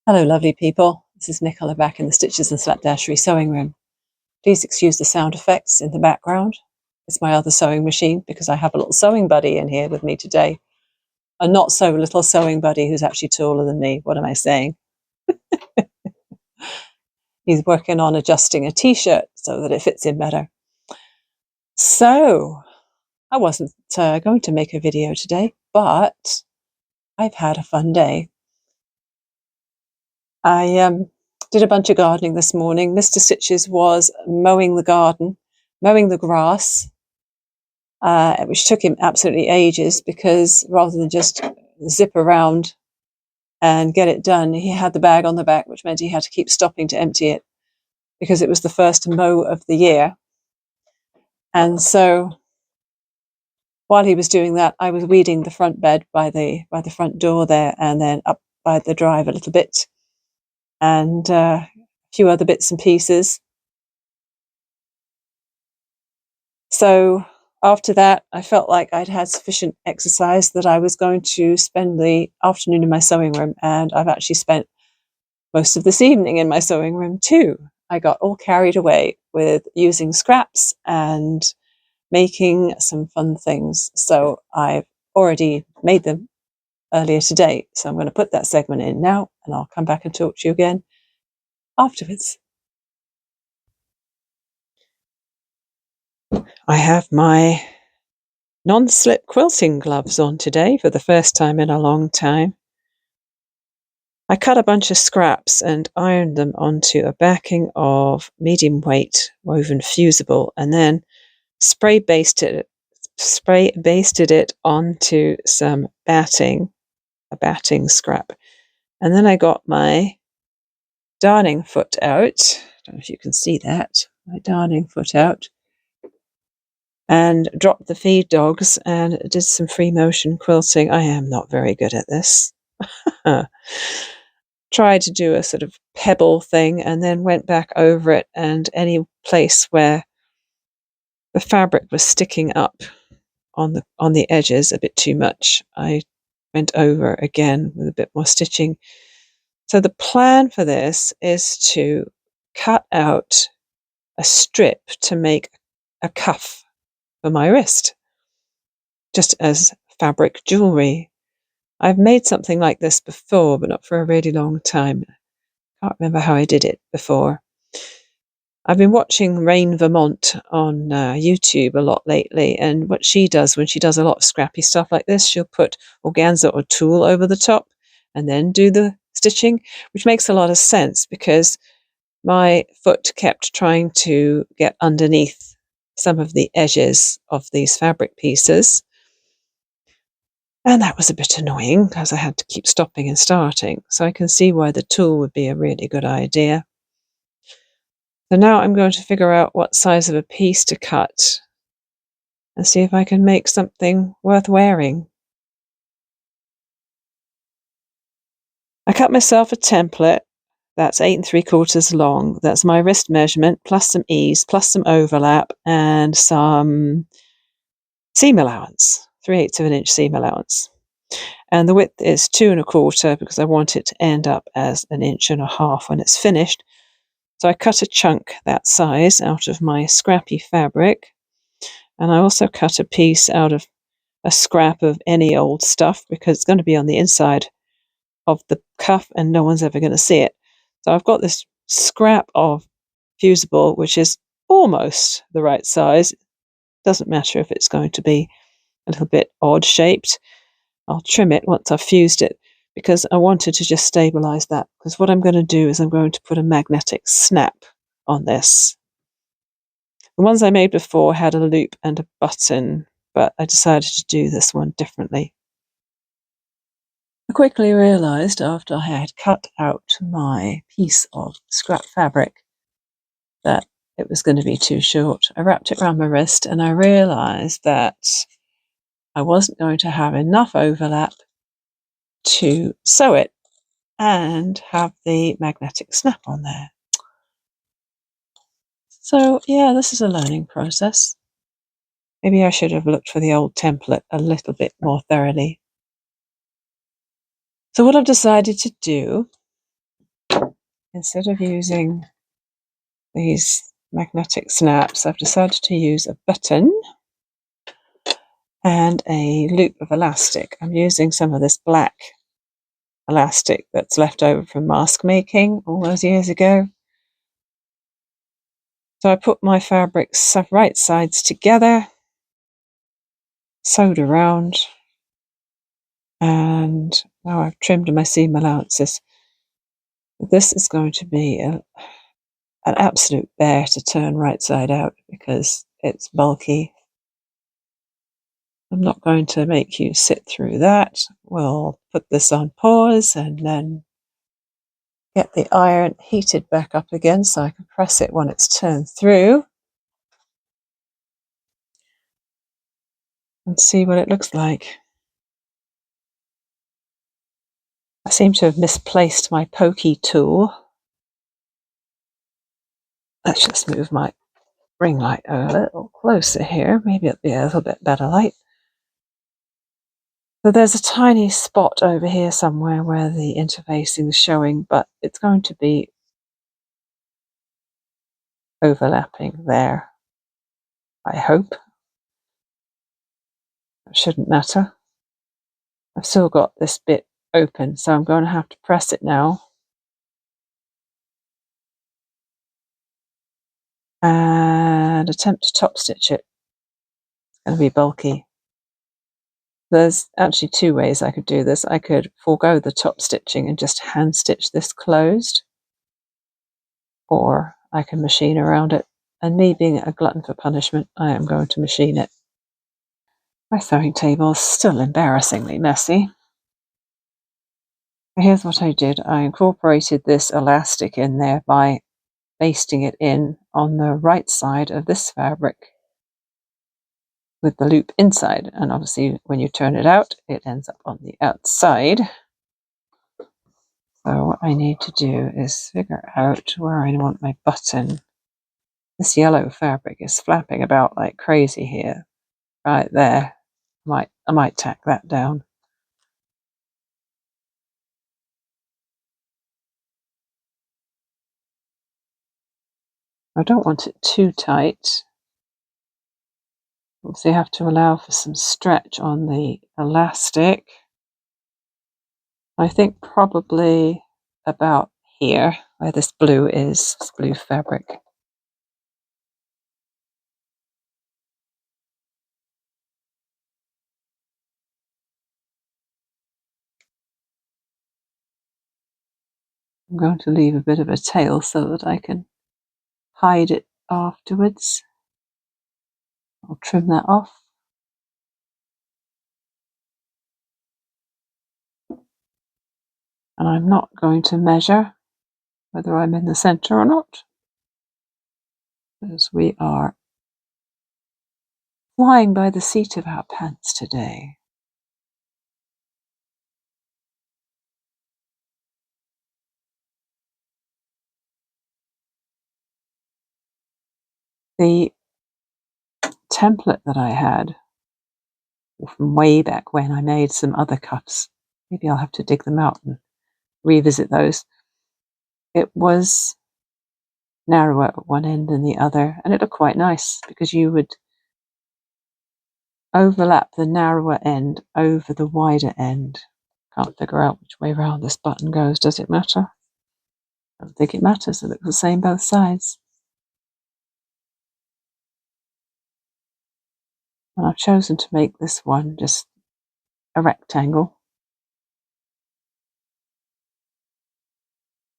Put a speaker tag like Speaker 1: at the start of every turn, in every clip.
Speaker 1: Hello, lovely people. This is Nicola back in the Stitches and Slapdashery sewing room. Please excuse the sound effects in the background. It's my other sewing machine because I have a little sewing buddy in here with me today. A not so little sewing buddy who's actually taller than me. What am I saying? He's working on adjusting a t-shirt so that it fits in better. So, I wasn't going to make a video today, but I've had a fun day. I did a bunch of gardening this morning. Mr. Stitches was mowing the garden, mowing the grass, which took him absolutely ages because rather than just zip around and get it done, he had the bag on the back, which meant he had to keep stopping to empty it because it was the first mow of the year. And so while he was doing that, I was weeding the front bed by the front door there, and then up by the drive a little bit, and a few other bits and pieces. So after that, I felt like I'd had sufficient exercise that I was going to spend the afternoon in my sewing room, and I've actually spent most of this evening in my sewing room too. I got all carried away with using scraps and making some fun things. So I've already made them earlier today. So I'm going to put that segment in now, and I'll come back and talk to you again afterwards. I have my non-slip quilting gloves on today for the first time in a long time. I cut a bunch of scraps and ironed them onto a backing of medium weight woven fusible, and then spray basted it onto some batting, a batting scrap. And then I got my darning foot out. I don't know if you can see that. My darning foot out. And dropped the feed dogs and did some free motion quilting. I am not very good at this. Tried to do a sort of pebble thing and then went back over it, and any place where the fabric was sticking up on the edges a bit too much, I went over again with a bit more stitching. So the plan for this is to cut out a strip to make a cuff for my wrist, just as fabric jewelry. I've made something like this before, but not for a really long time. I can't remember how I did it before. I've been watching Vermont on YouTube a lot lately, and what she does when she does a lot of scrappy stuff like this, she'll put organza or tulle over the top and then do the stitching, which makes a lot of sense because my foot kept trying to get underneath some of the edges of these fabric pieces. And that was a bit annoying because I had to keep stopping and starting. So I can see why the tulle would be a really good idea. So now I'm going to figure out what size of a piece to cut and see if I can make something worth wearing. I cut myself a template that's 8 3/4 long. That's my wrist measurement, plus some ease, plus some overlap, and some seam allowance, 3/8 of an inch seam allowance. And the width is 2 1/4 because I want it to end up as 1.5 inches when it's finished. So I cut a chunk that size out of my scrappy fabric, and I also cut a piece out of a scrap of any old stuff because it's going to be on the inside of the cuff and no one's ever going to see it. So I've got this scrap of fusible, which is almost the right size. Doesn't matter if it's going to be a little bit odd shaped. I'll trim it once I've fused it because I wanted to just stabilize that, because what I'm going to do is I'm going to put a magnetic snap on this. The ones I made before had a loop and a button, but I decided to do this one differently. I quickly realized after I had cut out my piece of scrap fabric that it was going to be too short. I wrapped it around my wrist and I realized that I wasn't going to have enough overlap to sew it and have the magnetic snap on there. So yeah, this is a learning process. Maybe I should have looked for the old template a little bit more thoroughly. So what I've decided to do instead of using these magnetic snaps, I've decided to use a button and a loop of elastic. I'm using some of this black elastic that's left over from mask making all those years ago. So I put my fabrics right sides together, sewed around, and now I've trimmed my seam allowances. This is going to be an absolute bear to turn right side out because it's bulky. I'm not going to make you sit through that. We'll put this on pause and then get the iron heated back up again so I can press it when it's turned through and see what it looks like. I seem to have misplaced my pokey tool. Let's just move my ring light a little closer here. Maybe it'll be a little bit better light. So there's a tiny spot over here somewhere where the interfacing is showing, but it's going to be overlapping there, I hope. It shouldn't matter. I've still got this bit open, so I'm going to have to press it now. And attempt to top stitch it. It's going to be bulky. There's actually two ways I could do this. I could forego the top stitching and just hand stitch this closed, or I can machine around it. And me being a glutton for punishment, I am going to machine it. My sewing table is still embarrassingly messy. Here's what I did. I incorporated this elastic in there by basting it in on the right side of this fabric with the loop inside, and obviously when you turn it out it ends up on the outside. So what I need to do is figure out where I want my button. This yellow fabric is flapping about like crazy here. Right there. I might tack that down. I don't want it too tight. So you have to allow for some stretch on the elastic. I think probably about here, where this blue is, this blue fabric. I'm going to leave a bit of a tail so that I can hide it afterwards. I'll trim that off. And I'm not going to measure whether I'm in the center or not, because we are flying by the seat of our pants today. The template that I had from way back when I made some other cuffs, maybe I'll have to dig them out and revisit those. It was narrower at one end than the other, and it looked quite nice because you would overlap the narrower end over the wider end. Can't figure out which way around this button goes. Does it matter? I don't think it matters. It looks the same both sides. And I've chosen to make this one just a rectangle.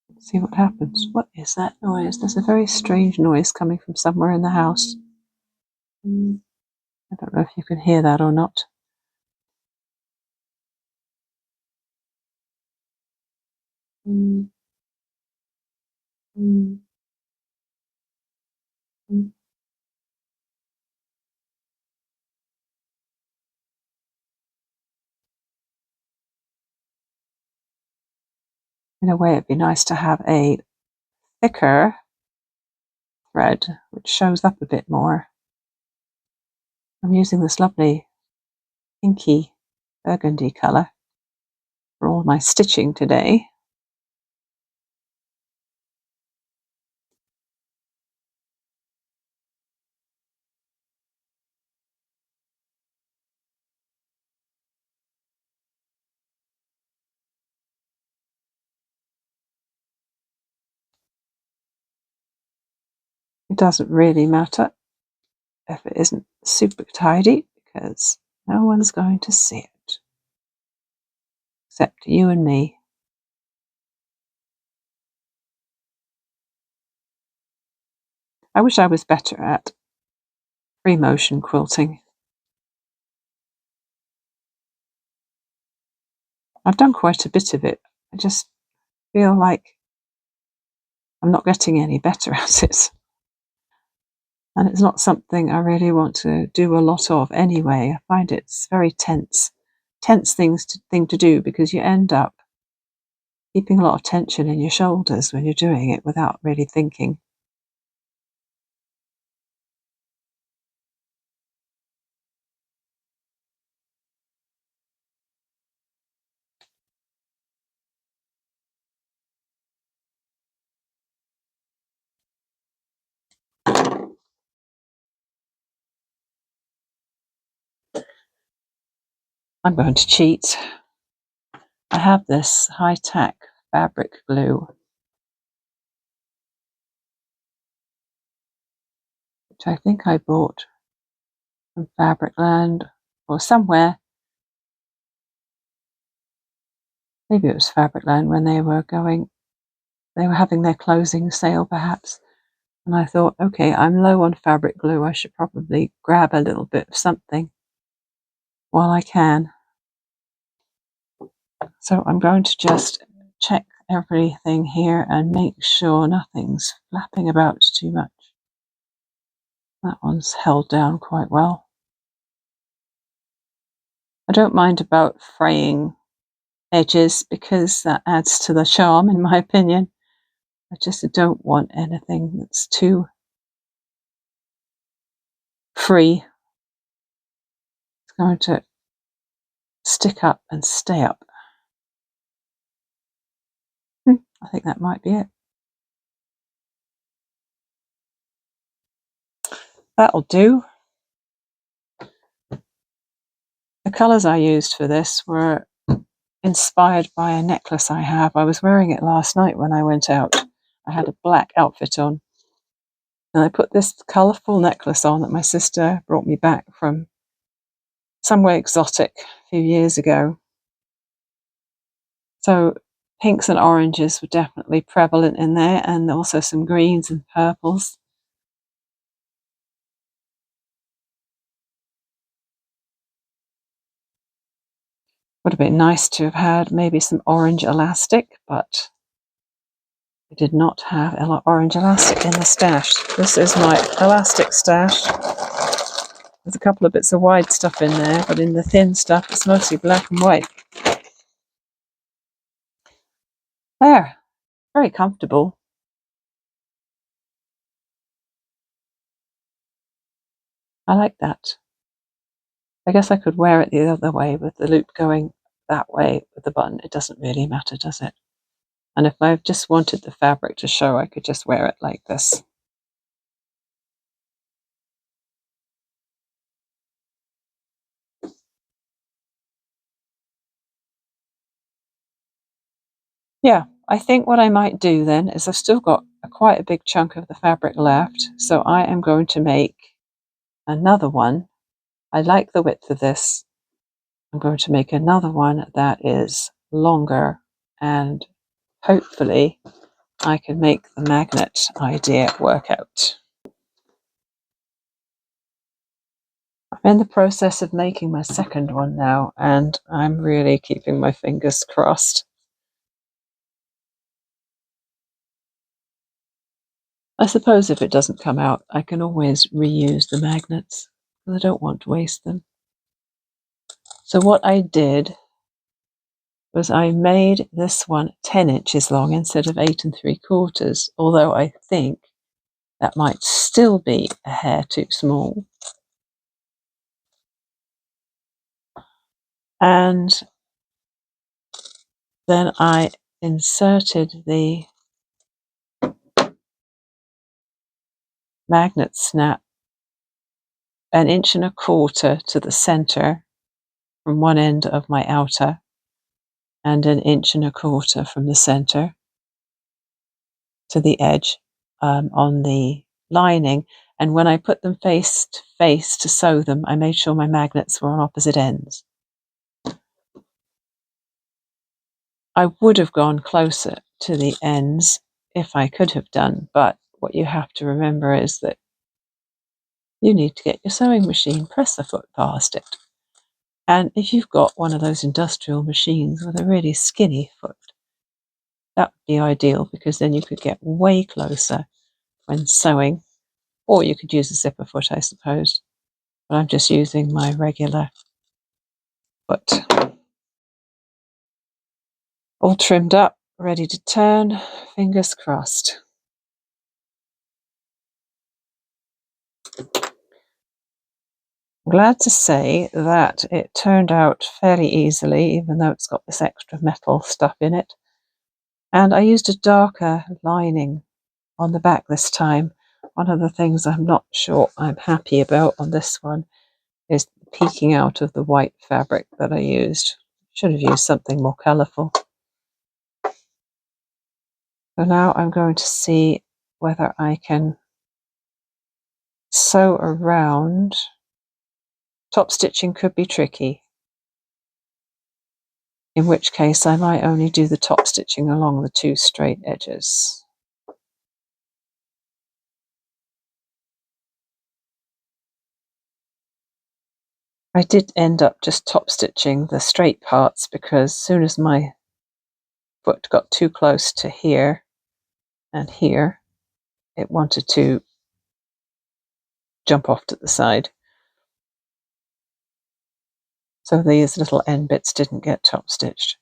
Speaker 1: Let's see what happens. What is that noise? There's a very strange noise coming from somewhere in the house. I don't know if you can hear that or not. In a way, it'd be nice to have a thicker thread which shows up a bit more. I'm using this lovely pinky burgundy colour for all my stitching today. doesn't really matter if it isn't super tidy, because no one's going to see it except you and me. I wish I was better at free motion quilting. I've done quite a bit of it. I just feel like I'm not getting any better at it. And it's not something I really want to do a lot of anyway. I find it's very tense thing to do, because you end up keeping a lot of tension in your shoulders when you're doing it without really thinking. I'm going to cheat. I have this high-tech fabric glue, which I think I bought from Fabricland or somewhere. Maybe it was Fabricland when they were having their closing sale perhaps. And I thought, okay, I'm low on fabric glue. I should probably grab a little bit of something while I can. So I'm going to just check everything here and make sure nothing's flapping about too much. That one's held down quite well. I don't mind about fraying edges, because that adds to the charm, in my opinion. I just don't want anything that's too free. It's going to stick up and stay up. I think that might be it. That'll do. The colours I used for this were inspired by a necklace I have. I was wearing it last night when I went out. I had a black outfit on, and I put this colourful necklace on that my sister brought me back from somewhere exotic a few years ago. So pinks and oranges were definitely prevalent in there, and also some greens and purples. Would have been nice to have had maybe some orange elastic, but I did not have orange elastic in the stash. This is my elastic stash. There's a couple of bits of white stuff in there, but in the thin stuff it's mostly black and white. There, very comfortable. I like that. I guess I could wear it the other way with the loop going that way with the button. It doesn't really matter, does it? And if I just wanted the fabric to show, I could just wear it like this. Yeah, I think what I might do then is I've still got quite a big chunk of the fabric left, so I am going to make another one. I like the width of this. I'm going to make another one that is longer, and hopefully I can make the magnet idea work out. I'm in the process of making my second one now, and I'm really keeping my fingers crossed. I suppose if it doesn't come out, I can always reuse the magnets, because I don't want to waste them. So what I did was I made this one 10 inches long instead of 8 3/4, although I think that might still be a hair too small. And then I inserted the magnet snap 1 1/4 to the center from one end of my outer, and 1 1/4 from the center to the edge on the lining, and when I put them face to face to sew them, I made sure my magnets were on opposite ends. I would have gone closer to the ends if I could have done, but what you have to remember is that you need to get your sewing machine, press the foot past it. And if you've got one of those industrial machines with a really skinny foot, that would be ideal, because then you could get way closer when sewing, or you could use a zipper foot, I suppose. But I'm just using my regular foot. All trimmed up, ready to turn, fingers crossed. I'm glad to say that it turned out fairly easily, even though it's got this extra metal stuff in it. And I used a darker lining on the back this time. One of the things I'm not sure I'm happy about on this one is peeking out of the white fabric that I used. Should have used something more colourful. So now I'm going to see whether I can sew around. Top stitching could be tricky, in which case I might only do the top stitching along the two straight edges. I did end up just top stitching the straight parts, because as soon as my foot got too close to here and here, it wanted to jump off to the side. So these little end bits didn't get top stitched.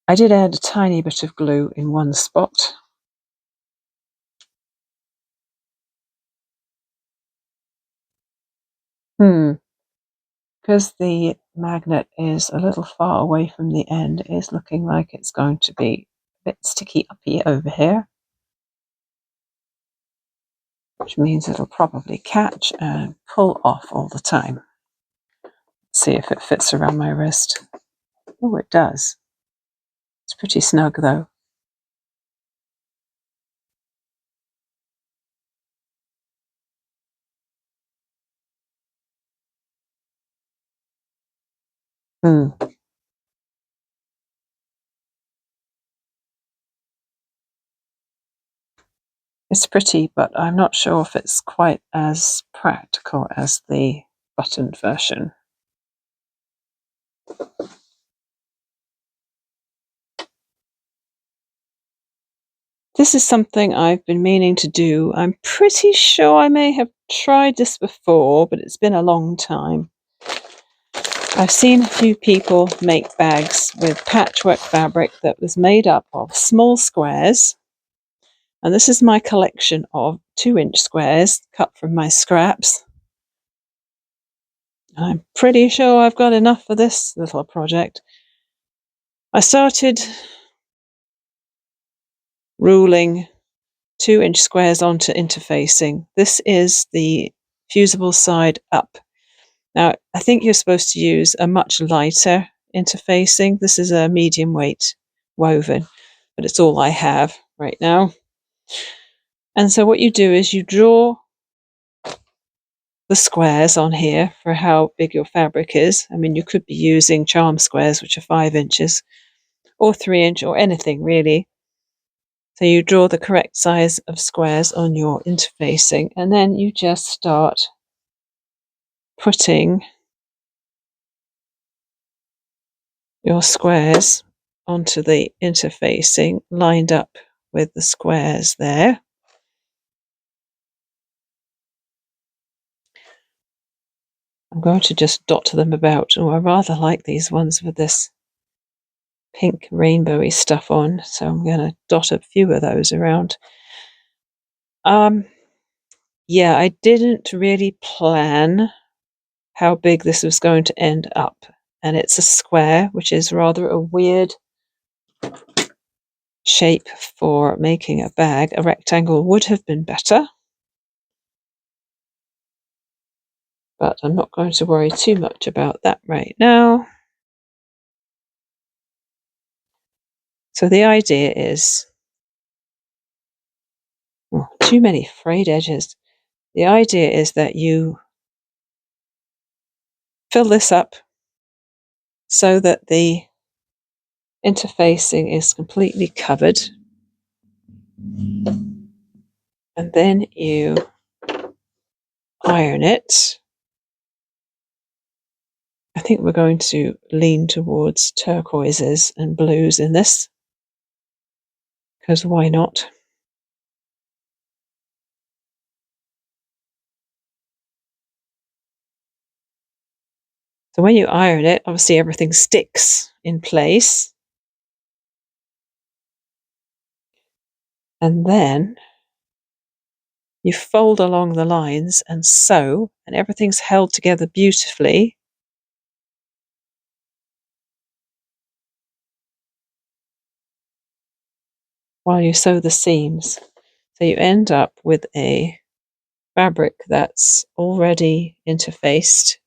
Speaker 1: I did add a tiny bit of glue in one spot. Because the magnet is a little far away from the end, it is looking like it's going to be a bit sticky uppy over here, which means it'll probably catch and pull off all the time. Let's see if it fits around my wrist. Oh, it does. It's pretty snug though. It's pretty, but I'm not sure if it's quite as practical as the buttoned version. This is something I've been meaning to do. I'm pretty sure I may have tried this before, but it's been a long time. I've seen a few people make bags with patchwork fabric that was made up of small squares. And this is my collection of 2-inch squares cut from my scraps. I'm pretty sure I've got enough for this little project. I started ruling 2-inch squares onto interfacing. This is the fusible side up. Now, I think you're supposed to use a much lighter interfacing. This is a medium weight woven, but it's all I have right now. And so what you do is you draw the squares on here for how big your fabric is. I mean, you could be using charm squares, which are 5 inches, or 3-inch, or anything really. So you draw the correct size of squares on your interfacing, and then you just start putting your squares onto the interfacing, lined up with the squares there. I'm going to just dot them about. Oh, I rather like these ones with this pink rainbowy stuff on, so I'm going to dot a few of those around. Yeah, I didn't really plan how big this was going to end up, and it's a square, which is rather a weird shape for making a bag. A rectangle would have been better, but I'm not going to worry too much about that right now. So the idea is, Oh, too many frayed edges. The idea is that you fill this up so that the interfacing is completely covered. And then you iron it. I think we're going to lean towards turquoises and blues in this, because why not? So when you iron it, obviously everything sticks in place. And then you fold along the lines and sew, and everything's held together beautifully. While you sew the seams. So you end up with a fabric that's already interfaced,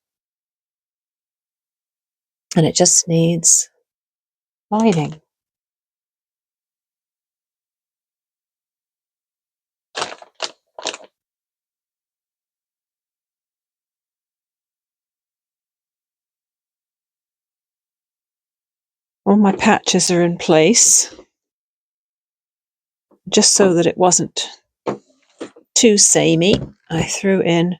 Speaker 1: and it just needs lining. All my patches are in place, just so that it wasn't too samey. I threw in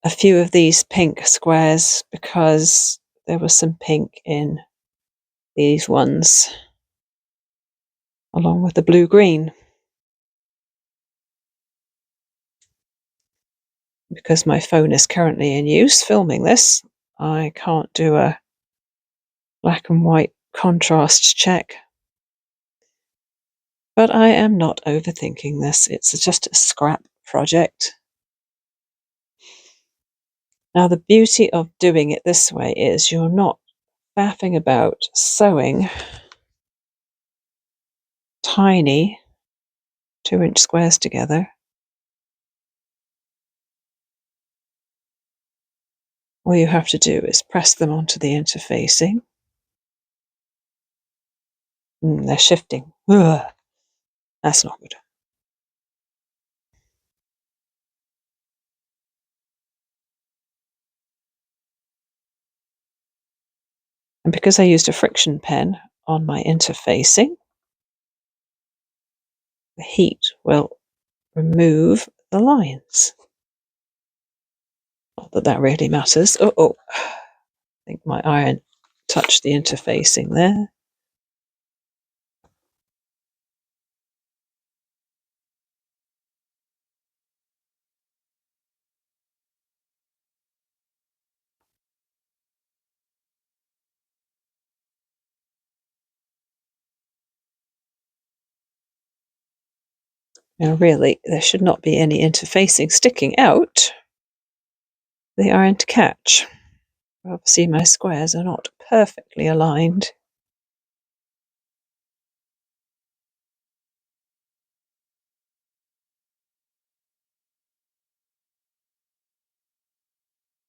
Speaker 1: a few of these pink squares because there was some pink in these ones, along with the blue-green. Because my phone is currently in use filming this, I can't do a black and white contrast check. But I am not overthinking this. It's just a scrap project. Now, the beauty of doing it this way is you're not faffing about sewing tiny 2-inch squares together. All you have to do is press them onto the interfacing. They're shifting. Ugh, that's not good. And because I used a friction pen on my interfacing, the heat will remove the lines. Not that that really matters. Oh, I think my iron touched the interfacing there. Now, really, there should not be any interfacing sticking out. The iron to catch. Obviously, my squares are not perfectly aligned.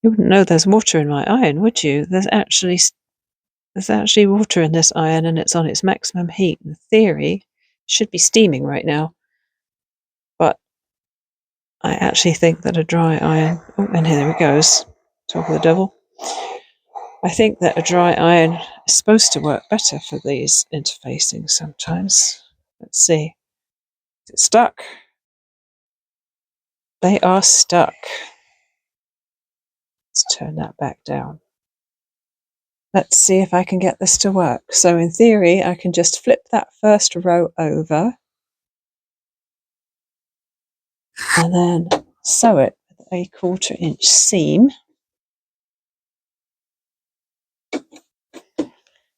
Speaker 1: You wouldn't know there's water in my iron, would you? There's actually water in this iron, and it's on its maximum heat. In theory, it should be steaming right now. But I actually think that a dry iron... Oh, and here it goes. Talk of the devil. I think that a dry iron is supposed to work better for these interfacings sometimes. Let's see. Is it stuck? They are stuck. Let's turn that back down. Let's see if I can get this to work. So in theory, I can just flip that first row over and then sew it with a 1/4 inch seam.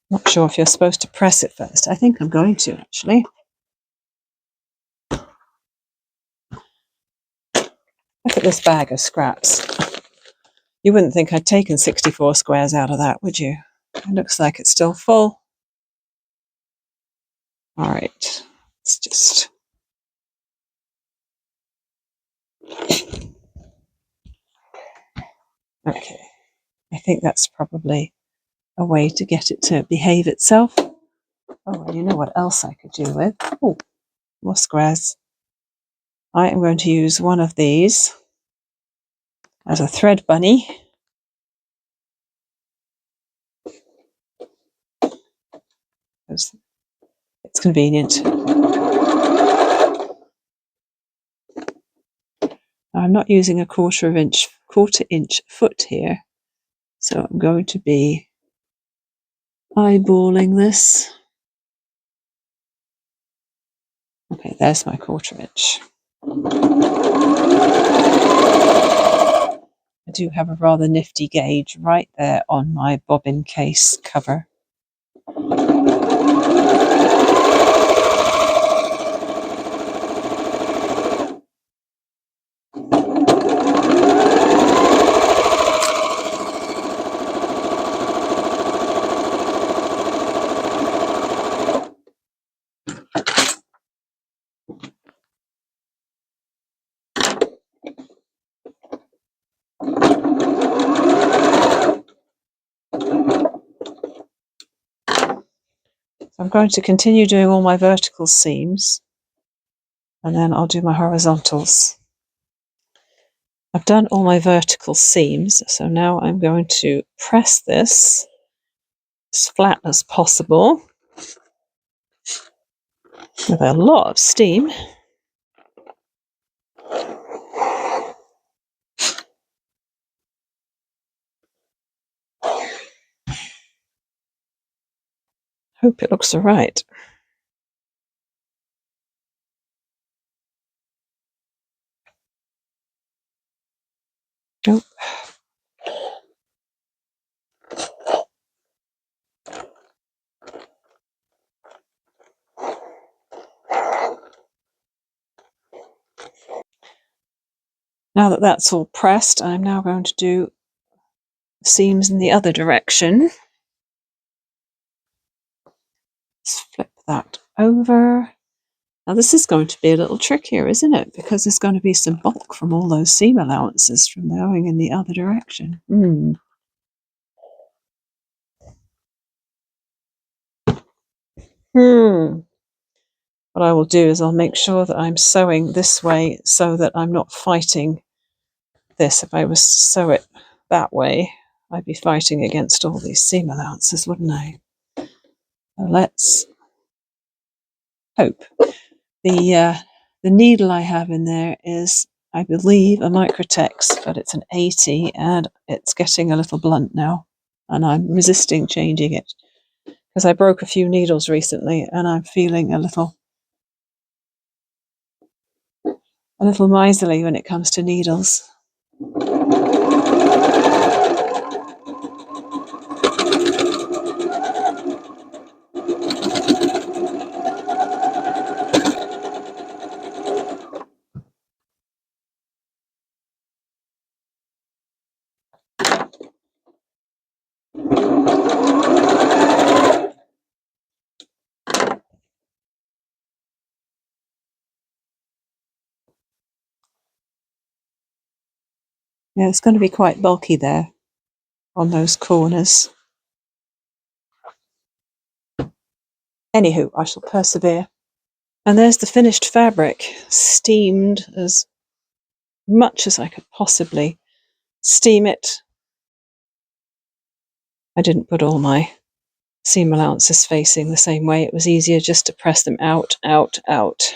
Speaker 1: Not sure if you're supposed to press it first. I think I'm going to, actually. Look at this bag of scraps. You wouldn't think I'd taken 64 squares out of that, would you? It looks like it's still full. All right, let's just... Okay, I think that's probably a way to get it to behave itself. Oh, and you know what else I could do with? Oh, more squares. I am going to use one of these as a thread bunny. Because it's convenient. I'm not using a quarter inch foot here, so I'm going to be eyeballing this. Okay, there's my quarter inch. I do have a rather nifty gauge right there on my bobbin case cover. So I'm going to continue doing all my vertical seams, and then I'll do my horizontals. I've done all my vertical seams, so now I'm going to press this as flat as possible with a lot of steam. Hope it looks all right. Nope. Now that that's all pressed, I'm now going to do seams in the other direction. Let's flip that over. Now this is going to be a little trickier, isn't it? Because there's going to be some bulk from all those seam allowances from going in the other direction. What I will do is I'll make sure that I'm sewing this way so that I'm not fighting this. If I was to sew it that way, I'd be fighting against all these seam allowances, wouldn't I? So let's hope. The needle I have in there is, I believe, a Microtex, but it's an 80 and it's getting a little blunt now, and I'm resisting changing it because I broke a few needles recently and I'm feeling a little miserly when it comes to needles. Yeah, it's going to be quite bulky there on those corners. Anywho, I shall persevere. And there's the finished fabric, steamed as much as I could possibly steam it. I didn't put all my seam allowances facing the same way. It was easier just to press them out, out, out.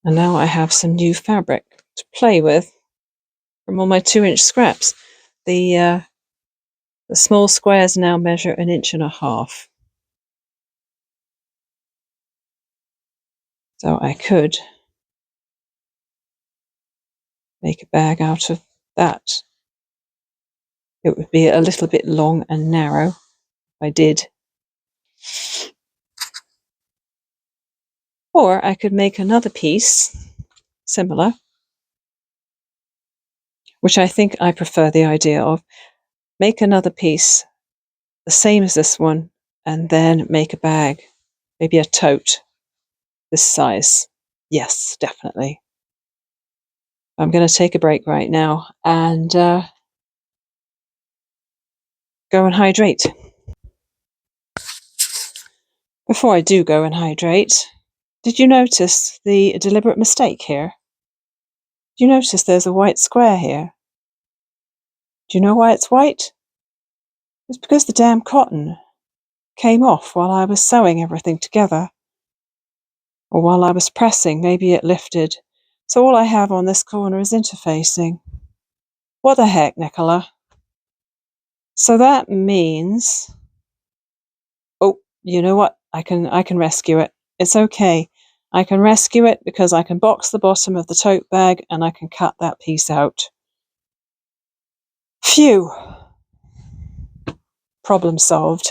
Speaker 1: And now I have some new fabric to play with from all my 2-inch scraps. The small squares now measure 1.5 inches. So I could make a bag out of that. It would be a little bit long and narrow if I did. Or I could make another piece similar, which I think I prefer the idea of. Make another piece the same as this one, and then make a bag, maybe a tote this size. Yes, definitely. I'm going to take a break right now and go and hydrate. Before I do go and hydrate, Did you notice the deliberate mistake here? Do you notice there's a white square here? Do you know why it's white? It's because the damn cotton came off while I was sewing everything together. Or while I was pressing, maybe it lifted. So all I have on this corner is interfacing. What the heck, Nicola? So that means... Oh, you know what? I can rescue it. It's okay. I can rescue it because I can box the bottom of the tote bag and I can cut that piece out. Phew! Problem solved.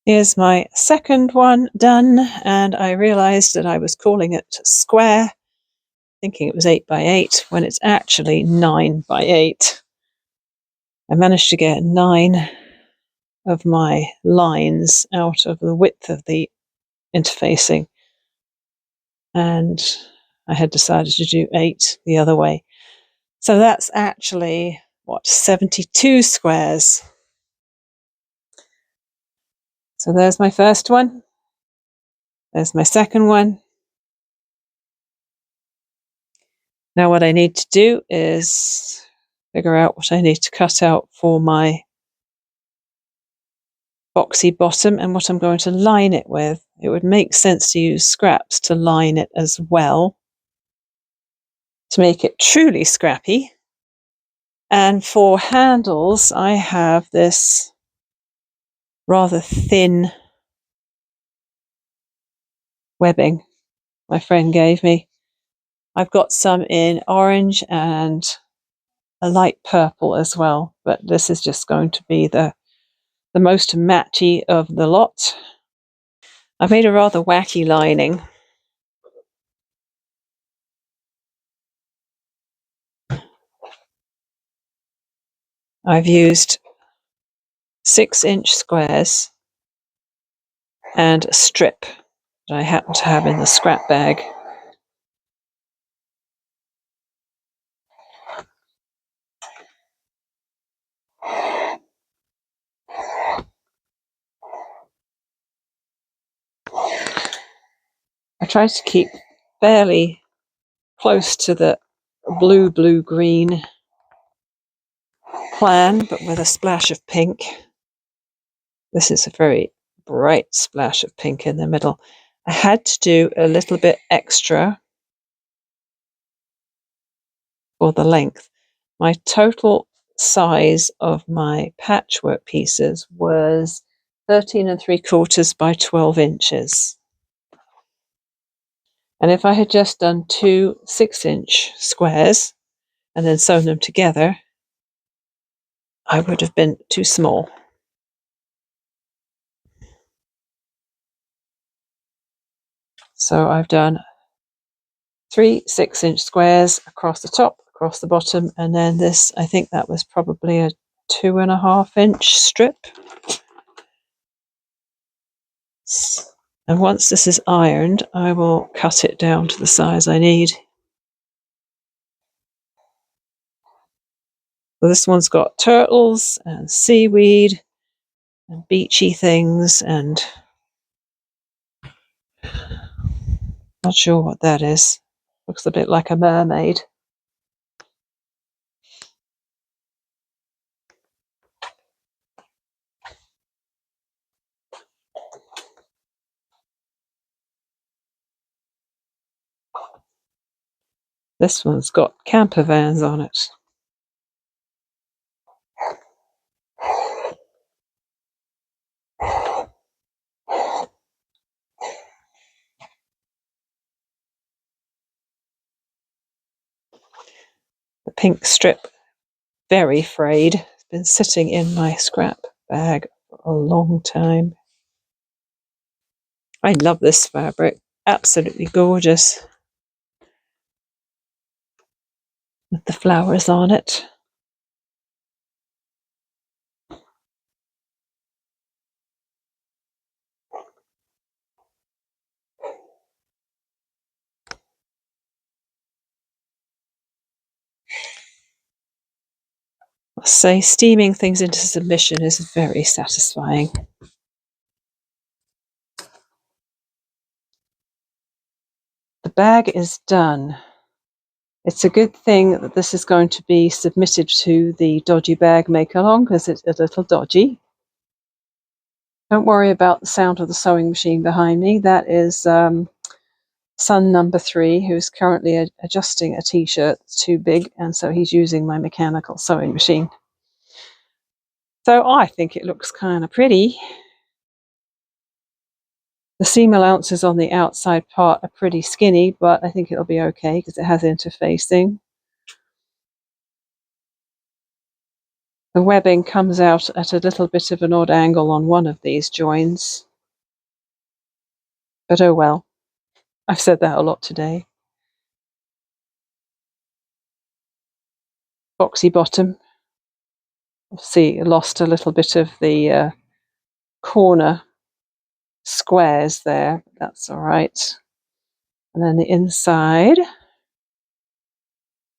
Speaker 1: Here's my second one done, and I realized that I was calling it square, thinking it was 8 by 8 when it's actually 9 by 8. I managed to get 9 of my lines out of the width of the interfacing, and I had decided to do 8 the other way. So that's actually, 72 squares. So there's my first one. There's my second one. Now what I need to do is figure out what I need to cut out for my boxy bottom and what I'm going to line it with. It would make sense to use scraps to line it as well, to make it truly scrappy. And for handles, I have this rather thin webbing my friend gave me. I've got some in orange and a light purple as well, but this is just going to be the most matchy of the lot. I've made a rather wacky lining. I've used 6-inch squares and a strip that I happen to have in the scrap bag. I tried to keep fairly close to the blue-green plan, but with a splash of pink. This is a very bright splash of pink in the middle. I had to do a little bit extra for the length. My total size of my patchwork pieces was 13 3/4 by 12 inches. And if I had just done 2 6-inch squares and then sewn them together, I would have been too small. So I've done 3 6-inch squares across the top, across the bottom, and then this, I think that was probably a 2.5-inch strip. And once this is ironed, I will cut it down to the size I need. So this one's got turtles and seaweed and beachy things, and not sure what that is. Looks a bit like a mermaid. This one's got camper vans on it. The pink strip, very frayed. It's been sitting in my scrap bag for a long time. I love this fabric. Absolutely gorgeous. With the flowers on it. I'll say steaming things into submission is very satisfying. The bag is done. It's a good thing that this is going to be submitted to the dodgy bag make-along because it's a little dodgy. Don't worry about the sound of the sewing machine behind me. That is son number 3, who's currently adjusting a t-shirt that's too big, and so he's using my mechanical sewing machine. So I think it looks kind of pretty. The seam allowances on the outside part are pretty skinny, but I think it'll be okay because it has interfacing. The webbing comes out at a little bit of an odd angle on one of these joins. But oh well. I've said that a lot today. Boxy bottom. See, lost a little bit of the corner squares there. That's all right. And then the inside.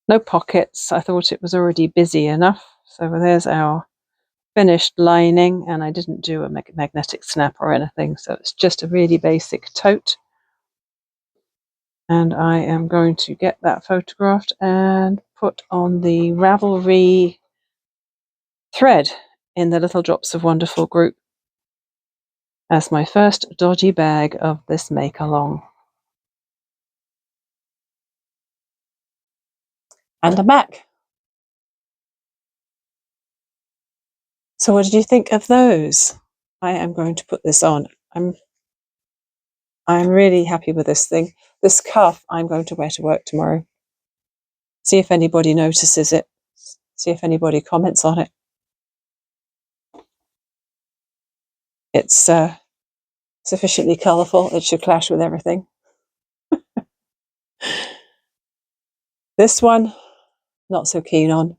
Speaker 1: No pockets. I thought it was already busy enough. So there's our finished lining, and I didn't do a magnetic snap or anything. So it's just a really basic tote. And I am going to get that photographed and put on the Ravelry thread in the Little Drops of Wonderful group as my first dodgy bag of this make-along. And I'm back. So what did you think of those? I am going to put this on. I'm really happy with this thing. This cuff I'm going to wear to work tomorrow. See if anybody notices it. See if anybody comments on it. It's sufficiently colourful. It should clash with everything. This one, not so keen on.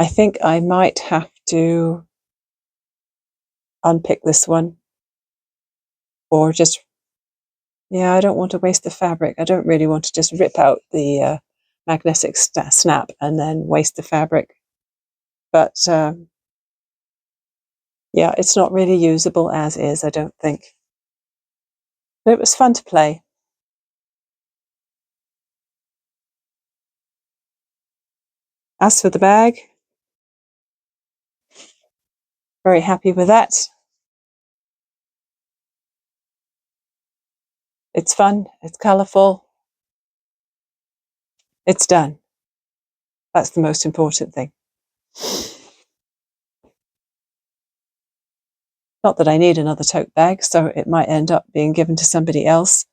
Speaker 1: I think I might have to unpick this one. Or just, yeah, I don't want to waste the fabric. I don't really want to just rip out the magnetic snap and then waste the fabric. But yeah, it's not really usable as is, I don't think. But it was fun to play. As for the bag, very happy with that. It's fun, it's colourful, it's done. That's the most important thing. Not that I need another tote bag, so it might end up being given to somebody else.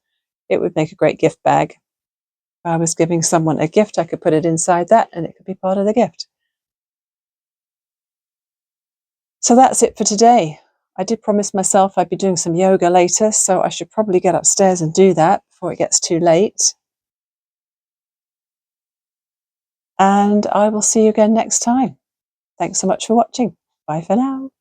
Speaker 1: It would make a great gift bag. If I was giving someone a gift, I could put it inside that and it could be part of the gift. So that's it for today. I did promise myself I'd be doing some yoga later, so I should probably get upstairs and do that before it gets too late. And I will see you again next time. Thanks so much for watching. Bye for now.